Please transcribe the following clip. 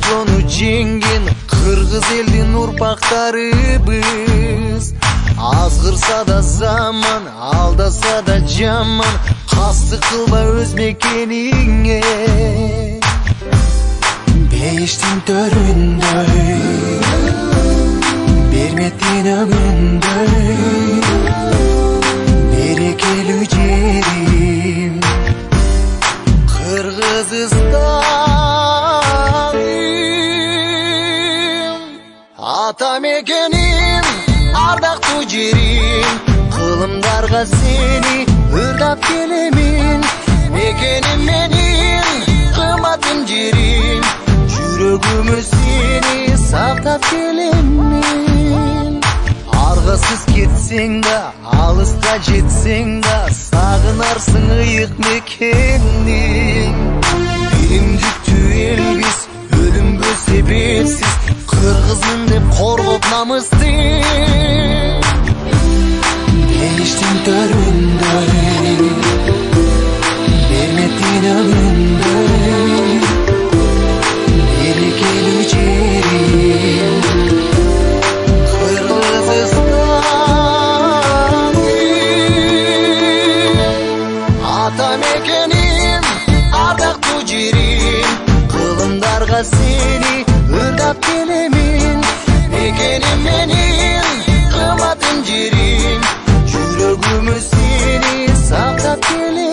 жonu жеңген кыргыз элдин урпактарыбыз. Азгырса да заман, алдаса да жаман, кастык кылба өз мекениңе. Бейиштин төрүндөй, берметтин өгүндөй, берекелүү жерим Кыргызстаным. Ата мекеним, ардактуу жерим, кылымдарга сени ырдап келемин. Мекеним менин, кымбатым жерим, жүрөгүмө сени сактап келемин. Аргасыз кетсең да, алыска жетсең да, сагынарсың ыйык мекенин. Биримдиктүү элбиз, өлүмгө себепсиз, кыргызмын деп коргоп намысты. Бейиштин төрүндөй, берметтин өгүндөй, берекелүү жерим Кыргызстан. Ата мекеним, ардактуу жерим, кылымдарга сени ырдап келемин. Мекеним менин, кымбатым жерим, жүрөгүмө сени сактап келемин.